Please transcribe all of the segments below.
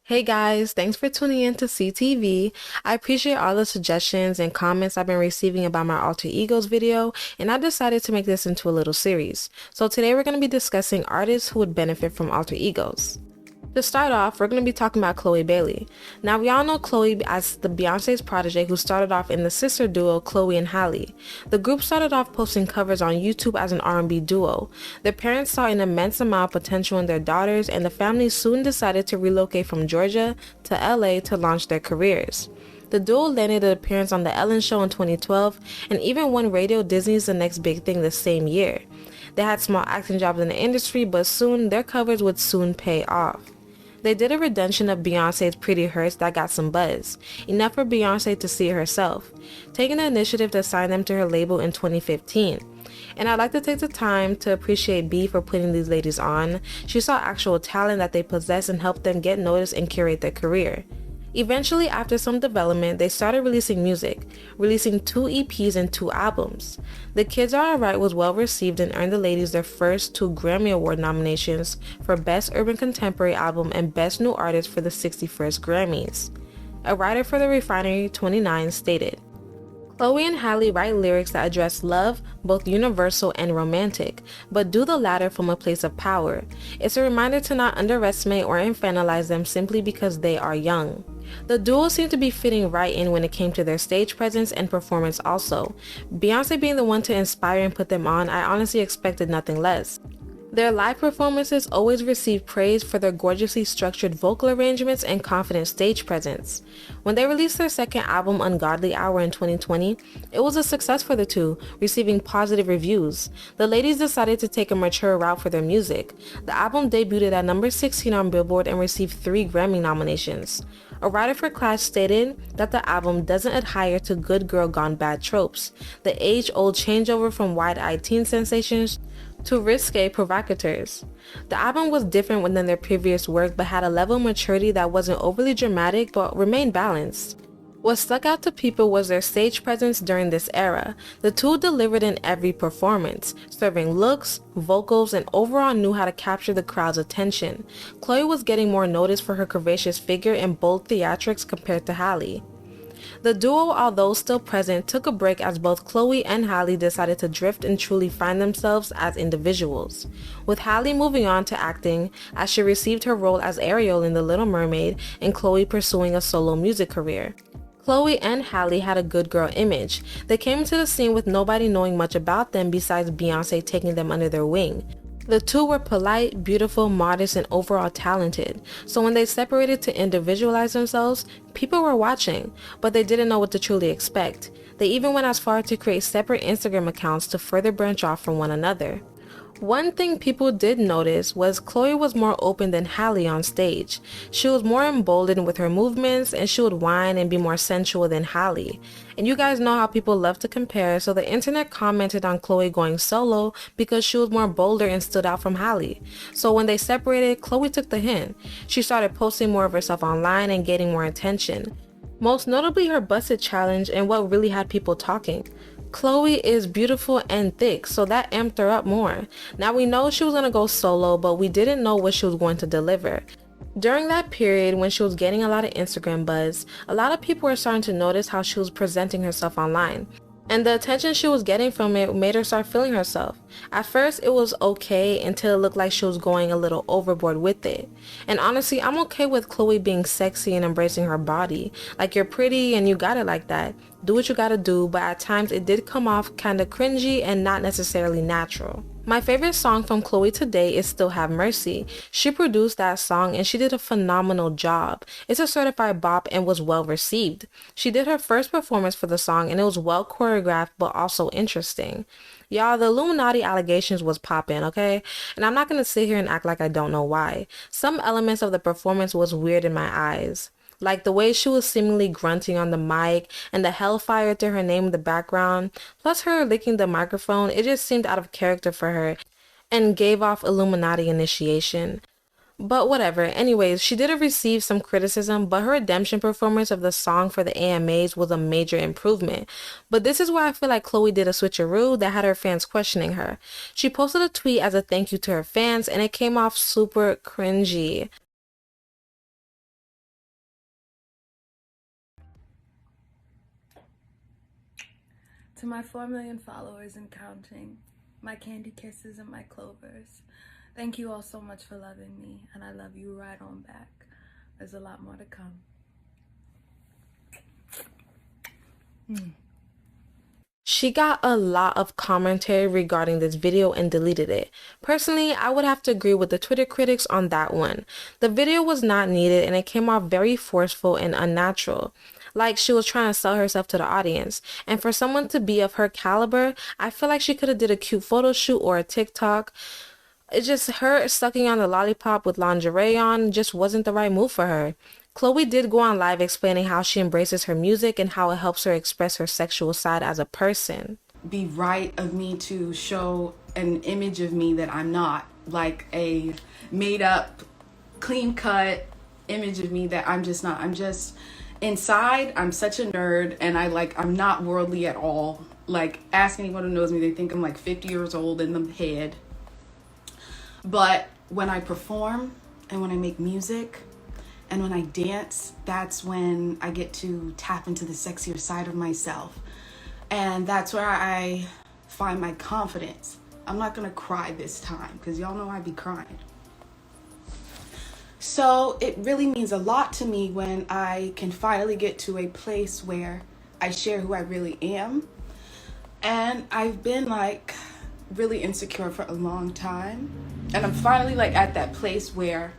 Hey guys, thanks for tuning in to CTV. I appreciate all the suggestions and comments I've been receiving about my alter egos video, and I decided to make this into a little series. So today we're going to be discussing artists who would benefit from alter egos. To start off, we're going to be talking about Chloe Bailey. Now, we all know Chloe as the Beyonce's protege who started off in the sister duo Chloe and Halle. The group started off posting covers on YouTube as an R&B duo. Their parents saw an immense amount of potential in their daughters, and the family soon decided to relocate from Georgia to LA to launch their careers. The duo landed an appearance on The Ellen Show in 2012 and even won Radio Disney's The Next Big Thing the same year. They had small acting jobs in the industry, but soon their covers would soon pay off. They did a rendition of Beyonce's Pretty Hurts that got some buzz, enough for Beyonce to see it herself, taking the initiative to sign them to her label in 2015. And I'd like to take the time to appreciate B for putting these ladies on. She saw actual talent that they possess and helped them get noticed and curate their career. Eventually, after some development, they started releasing music, releasing 2 EPs and 2 albums. The Kids Are Alright was well received and earned the ladies their first 2 Grammy Award nominations for Best Urban Contemporary Album and Best New Artist for the 61st Grammys. A writer for the Refinery 29 stated, Chloe and Halle write lyrics that address love, both universal and romantic, but do the latter from a place of power. It's a reminder to not underestimate or infantilize them simply because they are young. The duo seemed to be fitting right in when it came to their stage presence and performance also. Beyonce being the one to inspire and put them on, I honestly expected nothing less. Their live performances always receive praise for their gorgeously structured vocal arrangements and confident stage presence. When they released their second album, Ungodly Hour, in 2020, it was a success for the two, receiving positive reviews. The ladies decided to take a mature route for their music. The album debuted at number 16 on Billboard and received 3 Grammy nominations. A writer for Clash stated that the album doesn't adhere to good girl gone bad tropes, the age-old changeover from wide-eyed teen sensations to risque provocateurs. The album was different than their previous work but had a level of maturity that wasn't overly dramatic but remained balanced. What stuck out to people was their stage presence during this era. The two delivered in every performance, serving looks, vocals, and overall knew how to capture the crowd's attention. Chloe was getting more notice for her curvaceous figure and bold theatrics compared to Halle. The duo, although still present, took a break as both Chloe and Halle decided to drift and truly find themselves as individuals. With Halle moving on to acting, as she received her role as Ariel in The Little Mermaid, and Chloe pursuing a solo music career. Chloe and Halle had a good girl image. They came into the scene with nobody knowing much about them besides Beyonce taking them under their wing. The two were polite, beautiful, modest, and overall talented. So when they separated to individualize themselves, people were watching, but they didn't know what to truly expect. They even went as far to create separate Instagram accounts to further branch off from one another. One thing people did notice was Chloe was more open than Halle on stage. She was more emboldened with her movements, and she would whine and be more sensual than Halle. And you guys know how people love to compare, so the internet commented on Chloe going solo because she was more bolder and stood out from Halle. So when they separated, Chloe took the hint. She started posting more of herself online and getting more attention. Most notably her busted challenge and what really had people talking. Chloe is beautiful and thick, so that amped her up more. Now we know she was going to go solo, but we didn't know what she was going to deliver. During that period when she was getting a lot of Instagram buzz, a lot of people were starting to notice how she was presenting herself online. And the attention she was getting from it made her start feeling herself. At first, it was okay until it looked like she was going a little overboard with it. And honestly, I'm okay with Chloe being sexy and embracing her body. Like, you're pretty and you got it like that. Do what you gotta do, but at times it did come off kinda cringy and not necessarily natural. My favorite song from Chloe today is Still Have Mercy. She produced that song and she did a phenomenal job. It's a certified bop and was well received. She did her first performance for the song and it was well choreographed but also interesting. Y'all, the Illuminati allegations was poppin', okay? And I'm not gonna sit here and act like I don't know why. Some elements of the performance was weird in my eyes. Like the way she was seemingly grunting on the mic and the hellfire to her name in the background, plus her licking the microphone, it just seemed out of character for her and gave off Illuminati initiation. But whatever, anyways, she did receive some criticism, but her redemption performance of the song for the AMAs was a major improvement. But this is where I feel like Chloe did a switcheroo that had her fans questioning her. She posted a tweet as a thank you to her fans and it came off super cringy. To my 4 million followers and counting, my candy kisses and my clovers, thank you all so much for loving me, and I love you right on back. There's a lot more to come. She got a lot of commentary regarding this video and deleted it. Personally, I would have to agree with the Twitter critics on that one. The video was not needed and it came off very forceful and unnatural. Like she was trying to sell herself to the audience. And for someone to be of her caliber, I feel like she could have did a cute photo shoot or a TikTok. It's just her sucking on the lollipop with lingerie on just wasn't the right move for her. Chloe did go on live explaining how she embraces her music and how it helps her express her sexual side as a person. Be right of me to show an image of me that I'm not, like a made up, clean cut image of me that I'm just not. I'm just inside, I'm such a nerd, and I'm not worldly at all. Like, ask anyone who knows me, they think I'm like 50 years old in the head. But when I perform and when I make music and when I dance, that's when I get to tap into the sexier side of myself. And that's where I find my confidence. I'm not gonna cry this time because y'all know I be crying. So it really means a lot to me when I can finally get to a place where I share who I really am. And I've been like really insecure for a long time. And I'm finally like at that place where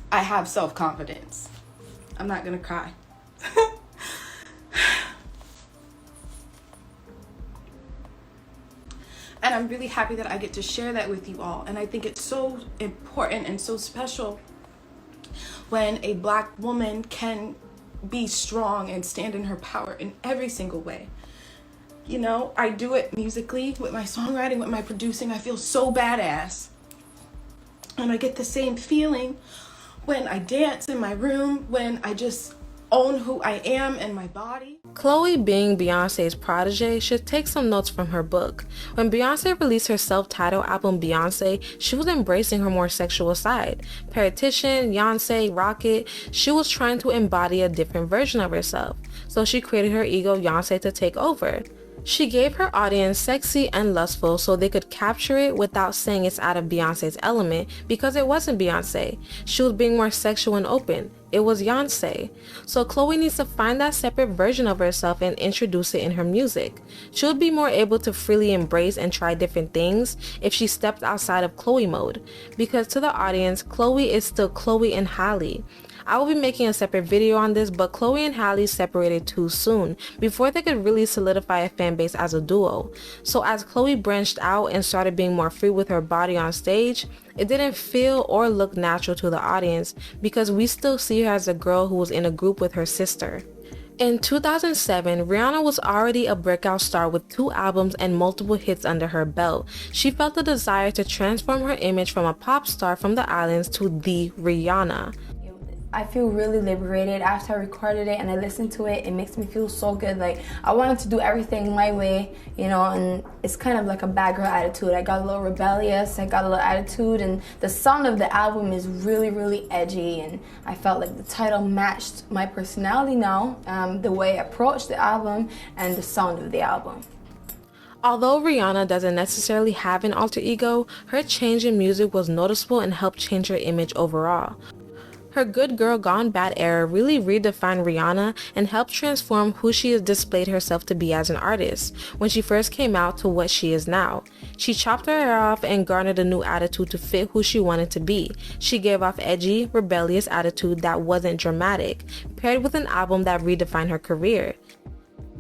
I have self-confidence. I'm not gonna cry. And I'm really happy that I get to share that with you all. And I think it's so important and so special when a Black woman can be strong and stand in her power in every single way. You know, I do it musically, with my songwriting, with my producing. I feel so badass. And I get the same feeling when I dance in my room, when I just own who I am and my body. Chloe, being Beyonce's protege, should take some notes from her book. When Beyonce released her self-titled album Beyonce, she was embracing her more sexual side. Paritition, Beyonce, Rocket, she was trying to embody a different version of herself. So she created her ego Beyonce to take over. She gave her audience sexy and lustful so they could capture it without saying it's out of Beyonce's element because it wasn't Beyonce. She was being more sexual and open. It was Beyonce. So Chloe needs to find that separate version of herself and introduce it in her music. She would be more able to freely embrace and try different things if she stepped outside of Chloe mode. Because to the audience, Chloe is still Chloe and Halle. I will be making a separate video on this, but Chloe and Halle separated too soon before they could really solidify a fan base as a duo. So as Chloe branched out and started being more free with her body on stage, it didn't feel or look natural to the audience because we still see her as a girl who was in a group with her sister. In 2007, Rihanna was already a breakout star with 2 albums and multiple hits under her belt. She felt the desire to transform her image from a pop star from the islands to the Rihanna. I feel really liberated after I recorded it and I listened to it. It makes me feel so good. Like, I wanted to do everything my way, you know, and it's kind of like a bad girl attitude. I got a little rebellious, I got a little attitude, and the sound of the album is really, really edgy, and I felt like the title matched my personality now, the way I approached the album and the sound of the album. Although Rihanna doesn't necessarily have an alter ego, her change in music was noticeable and helped change her image overall. Her Good Girl Gone Bad era really redefined Rihanna and helped transform who she has displayed herself to be as an artist when she first came out to what she is now. She chopped her hair off and garnered a new attitude to fit who she wanted to be. She gave off edgy, rebellious attitude that wasn't dramatic, paired with an album that redefined her career.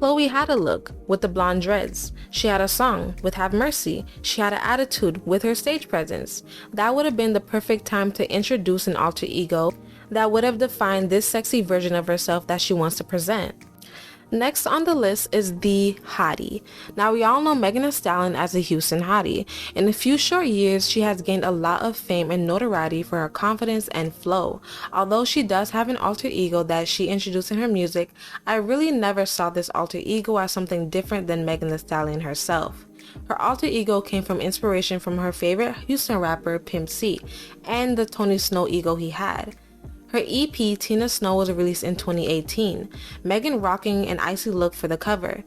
Chloe had a look with the blonde dreads. She had a song with Have Mercy. She had an attitude with her stage presence. That would have been the perfect time to introduce an alter ego that would have defined this sexy version of herself that she wants to present. Next on the list is the hottie. Now we all know Megan Thee Stallion as a Houston hottie. In a few short years, she has gained a lot of fame and notoriety for her confidence and flow. Although she does have an alter ego that she introduced in her music, I really never saw this alter ego as something different than Megan Thee Stallion herself. Her alter ego came from inspiration from her favorite Houston rapper Pimp C and the Tony Snow ego he had. Her EP, Tina Snow, was released in 2018, Megan rocking an icy look for the cover.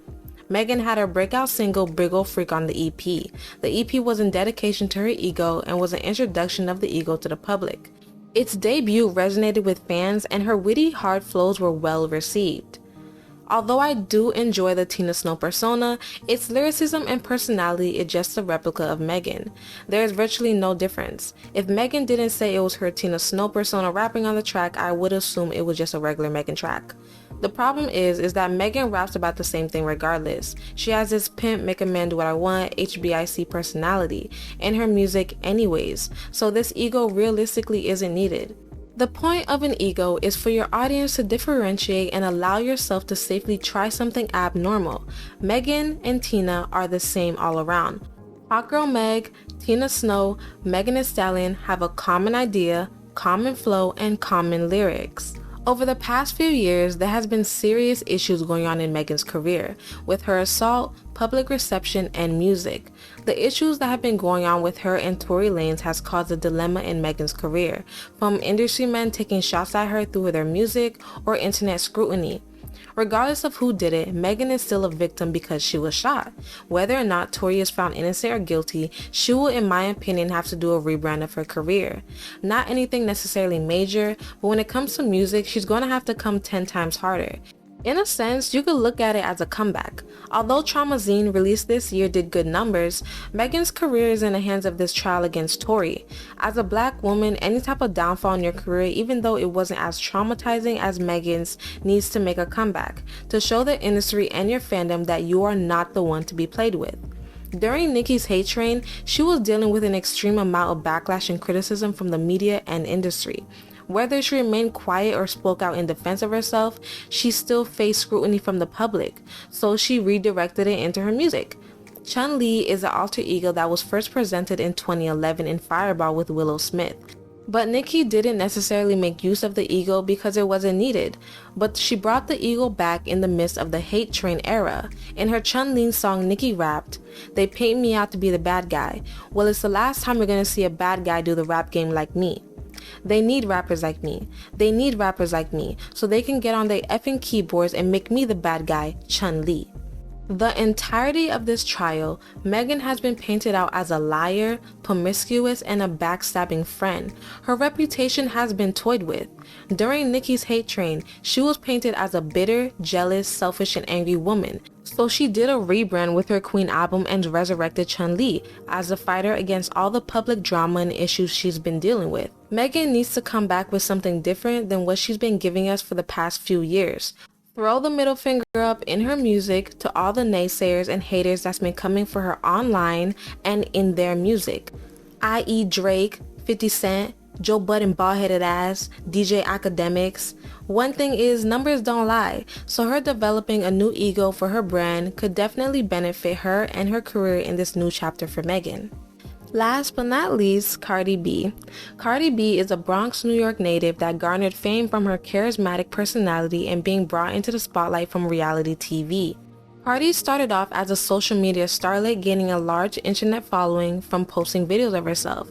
Megan had her breakout single Big Ol' Freak on the EP. The EP was in dedication to her ego and was an introduction of the ego to the public. Its debut resonated with fans and her witty, hard flows were well received. Although I do enjoy the Tina Snow persona, its lyricism and personality is just a replica of Megan. There is virtually no difference. If Megan didn't say it was her Tina Snow persona rapping on the track, I would assume it was just a regular Megan track. The problem is that Megan raps about the same thing regardless. She has this pimp, make a man do what I want, HBIC personality in her music anyways, so this ego realistically isn't needed. The point of an ego is for your audience to differentiate and allow yourself to safely try something abnormal. Megan and Tina are the same all around. Hot Girl Meg, Tina Snow, Megan Thee Stallion have a common idea, common flow, and common lyrics. Over the past few years, there has been serious issues going on in Megan's career, with her assault, public reception, and music. The issues that have been going on with her and Tory Lanez has caused a dilemma in Megan's career, from industry men taking shots at her through their music or internet scrutiny. Regardless of who did it, Megan is still a victim because she was shot. Whether or not Tory is found innocent or guilty, she will, in my opinion, have to do a rebrand of her career. Not anything necessarily major, but when it comes to music, she's going to have to come 10 times harder. In a sense, you could look at it as a comeback. Although Traumazine, released this year, did good numbers, Megan's career is in the hands of this trial against Tory. As a black woman, any type of downfall in your career, even though it wasn't as traumatizing as Megan's, needs to make a comeback to show the industry and your fandom that you are not the one to be played with. During Nicki's hate train, she was dealing with an extreme amount of backlash and criticism from the media and industry. Whether she remained quiet or spoke out in defense of herself, she still faced scrutiny from the public, so she redirected it into her music. Chun-Li is an alter ego that was first presented in 2011 in Fireball with Willow Smith. But Nicki didn't necessarily make use of the ego because it wasn't needed, but she brought the ego back in the midst of the hate train era. In her Chun-Li song, Nicki rapped, "They paint me out to be the bad guy. Well, it's the last time you're gonna see a bad guy do the rap game like me. They need rappers like me. They need rappers like me so they can get on their effing keyboards and make me the bad guy, Chun-Li." The entirety of this trial, Megan has been painted out as a liar, promiscuous, and a backstabbing friend. Her reputation has been toyed with. During Nicki's hate train, she was painted as a bitter, jealous, selfish, and angry woman. So she did a rebrand with her Queen album and resurrected Chun-Li as a fighter against all the public drama and issues she's been dealing with. Megan needs to come back with something different than what she's been giving us for the past few years. Throw the middle finger up in her music to all the naysayers and haters that's been coming for her online and in their music, i.e. Drake, 50 Cent, Joe Budden bald-headed ass, DJ Academics. One thing is, numbers don't lie, so her developing a new ego for her brand could definitely benefit her and her career in this new chapter for Megan. Last but not least, Cardi B. Cardi B is a Bronx, New York native that garnered fame from her charismatic personality and being brought into the spotlight from reality TV. Cardi started off as a social media starlet, gaining a large internet following from posting videos of herself.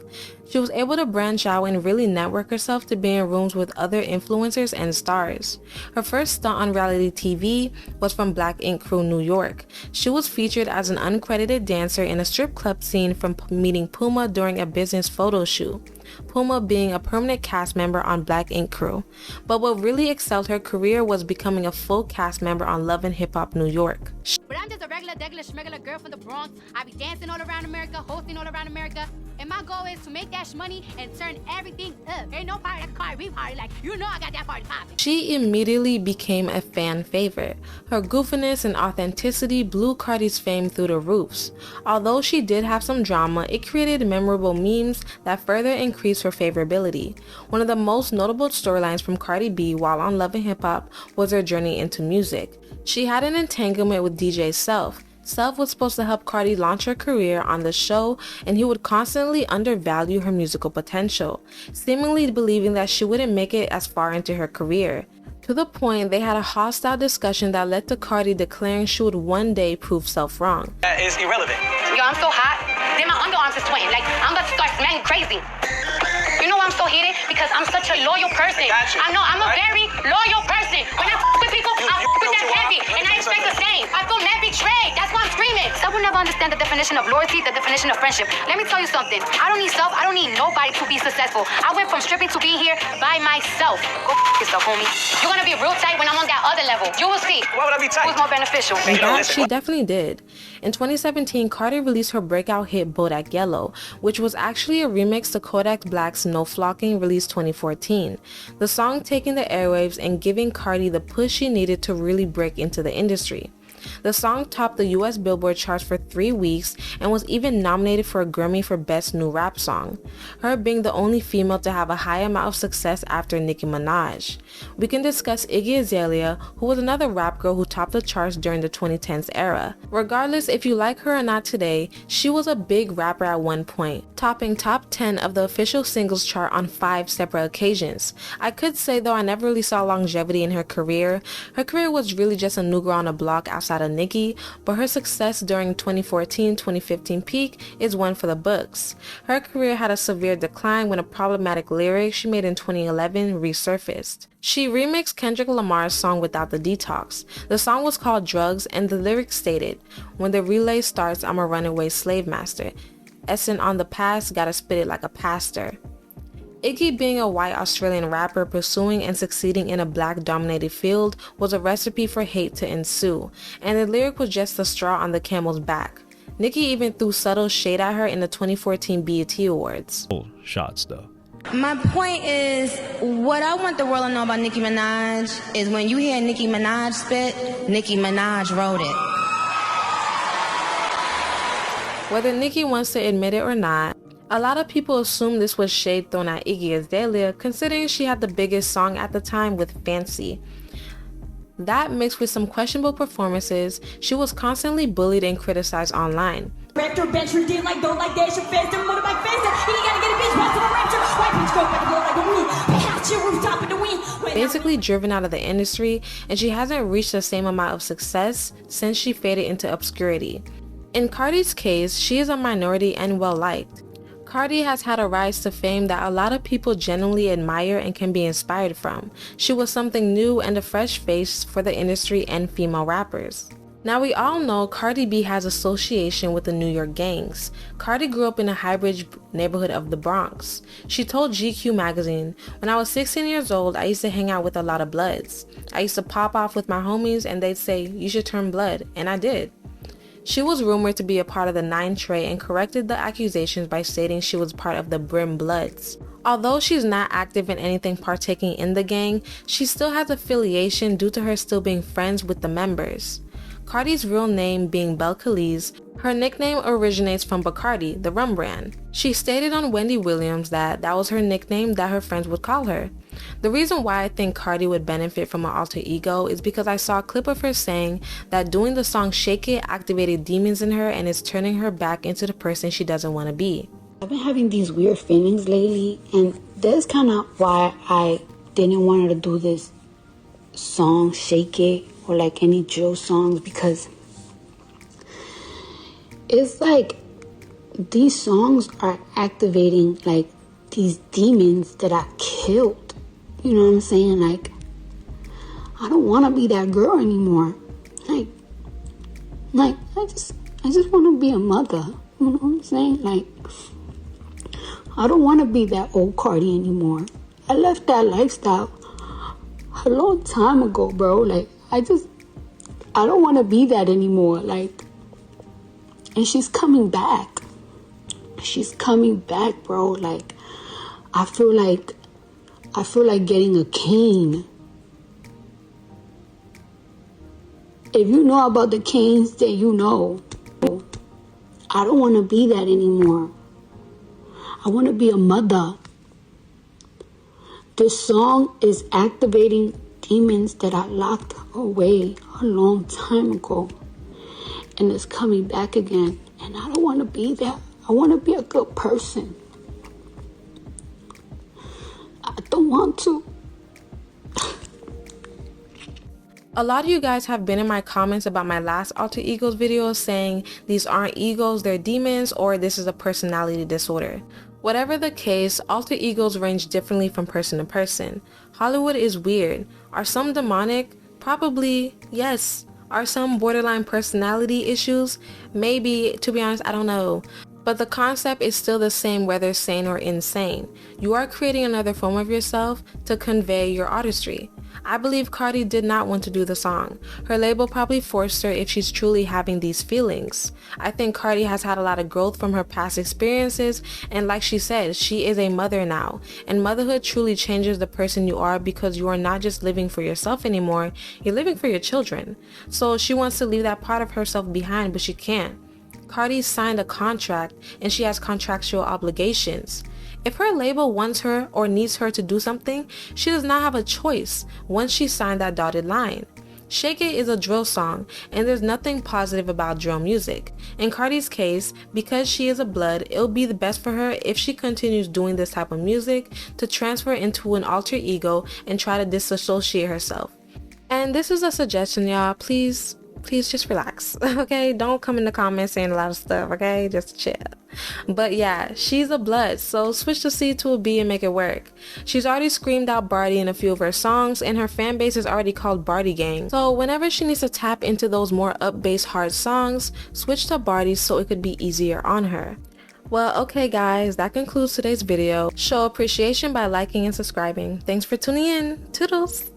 She was able to branch out and really network herself to be in rooms with other influencers and stars. Her first stunt on reality TV was from Black Ink Crew New York. She was featured as an uncredited dancer in a strip club scene from meeting Puma during a business photo shoot. Puma being a permanent cast member on Black Ink Crew. But what really excelled her career was becoming a full cast member on Love and Hip Hop New York. But I'm just a regular schmegular girl from the Bronx. I be dancing all around America, hosting all around America. And my goal is to make that money and turn everything up. Ain't no party like a Cardi B party. Like, you know I got that party popping. She immediately became a fan favorite. Her goofiness and authenticity blew Cardi's fame through the roofs. Although she did have some drama, it created memorable memes that further increased her favorability. One of the most notable storylines from Cardi B while on Love and Hip Hop was her journey into music. She had an entanglement with DJ Self. Self was supposed to help Cardi launch her career on the show, and he would constantly undervalue her musical potential, seemingly believing that she wouldn't make it as far into her career. To the point, they had a hostile discussion that led to Cardi declaring she would one day prove Self wrong. That is irrelevant. Yo, I'm so hot. Then my underarms is sweating. Like, I'm about to start smelling crazy. You know why I'm so heated? Because I'm such a loyal person. I know, I'm a very loyal person. When I f with people, I f with them heavy. And I expect the same. I feel mad betrayed. understand the definition of loyalty, the definition of friendship. Let me tell you something. I don't need self. I don't need nobody to be successful. I went from stripping to being here by myself. Go yourself, homie. You're gonna be real tight when I'm on that other level. You will see. Why would I be tight? Who's more beneficial? And that she definitely did. In 2017, Cardi released her breakout hit Bodak Yellow, which was actually a remix to Kodak Black's No Flocking, released 2014. The song taking the airwaves and giving Cardi the push she needed to really break into the industry. The song topped the US Billboard charts for 3 weeks and was even nominated for a Grammy for Best New Rap Song, her being the only female to have a high amount of success after Nicki Minaj. We can discuss Iggy Azalea, who was another rap girl who topped the charts during the 2010s era. Regardless if you like her or not today, she was a big rapper at one point, topping top 10 of the official singles chart on 5 separate occasions. I could say though I never really saw longevity in her career. Her career was really just a new girl on the block outside of Nicki, but her success during 2014-2015 peak is one for the books. Her career had a severe decline when a problematic lyric she made in 2011 resurfaced. She remixed Kendrick Lamar's song Without the Detox. The song was called Drugs, and the lyrics stated, "When the relay starts, I'm a runaway slave master. Essence on the past, gotta spit it like a pastor." Iggy, being a white Australian rapper pursuing and succeeding in a black-dominated field, was a recipe for hate to ensue, and the lyric was just the straw on the camel's back. Nicki even threw subtle shade at her in the 2014 BET Awards. Shots though. My point is, what I want the world to know about Nicki Minaj is when you hear Nicki Minaj spit, Nicki Minaj wrote it. Whether Nicki wants to admit it or not, a lot of people assume this was shade thrown at Iggy Azalea, considering she had the biggest song at the time with Fancy. That mixed with some questionable performances, she was constantly bullied and criticized online. Basically driven out of the industry, and she hasn't reached the same amount of success since she faded into obscurity. In Cardi's case, she is a minority and well liked. Cardi has had a rise to fame that a lot of people genuinely admire and can be inspired from. She was something new and a fresh face for the industry and female rappers. Now we all know Cardi B has association with the New York gangs. Cardi grew up in a high-bridge neighborhood of the Bronx. She told GQ magazine, "When I was 16 years old, I used to hang out with a lot of Bloods. I used to pop off with my homies and they'd say, 'You should turn blood,' and I did." She was rumored to be a part of the 9 Trey and corrected the accusations by stating she was part of the Brim Bloods. Although she's not active in anything partaking in the gang, she still has affiliation due to her still being friends with the members. Cardi's real name being Belle Khalees, her nickname originates from Bacardi, the rum brand. She stated on Wendy Williams that was her nickname that her friends would call her. The reason why I think Cardi would benefit from an alter ego is because I saw a clip of her saying that doing the song Shake It activated demons in her and is turning her back into the person she doesn't want to be. I've been having these weird feelings lately, and that's kind of why I didn't want to do this song Shake It or like any drill songs, because it's like these songs are activating like these demons that I killed. You know what I'm saying? Like, I don't want to be that girl anymore. Like I just want to be a mother. You know what I'm saying? Like, I don't want to be that old Cardi anymore. I left that lifestyle a long time ago, bro. Like, I don't want to be that anymore. Like, and she's coming back. She's coming back, bro. Like, I feel like getting a cane. If you know about the canes, then you know. I don't want to be that anymore. I want to be a mother. This song is activating demons that I locked away a long time ago. And it's coming back again. And I don't want to be that. I want to be a good person. I don't want to. A lot of you guys have been in my comments about my last alter egos video saying these aren't egos, they're demons, or this is a personality disorder. Whatever the case, alter egos range differently from person to person. Hollywood is weird. Are some demonic? Probably, yes. Are some borderline personality issues? Maybe, to be honest, I don't know. But the concept is still the same whether sane or insane. You are creating another form of yourself to convey your artistry. I believe Cardi did not want to do the song. Her label probably forced her if she's truly having these feelings. I think Cardi has had a lot of growth from her past experiences, and like she said, she is a mother now. And motherhood truly changes the person you are because you are not just living for yourself anymore, you're living for your children. So she wants to leave that part of herself behind, but she can't. Cardi signed a contract and she has contractual obligations. If her label wants her or needs her to do something, she does not have a choice once she signed that dotted line. Shake It is a drill song, and there's nothing positive about drill music. In Cardi's case, because she is a blood, it'll be the best for her if she continues doing this type of music to transfer into an alter ego and try to disassociate herself. And this is a suggestion, y'all. Please just relax, okay? Don't come in the comments saying a lot of stuff, okay? Just chill. But yeah, she's a blood, so switch the C to a B and make it work. She's already screamed out Barty in a few of her songs, and her fan base is already called Barty Gang. So whenever she needs to tap into those more up-bass hard songs, switch to Barty so it could be easier on her. Well, okay guys, that concludes today's video. Show appreciation by liking and subscribing. Thanks for tuning in. Toodles!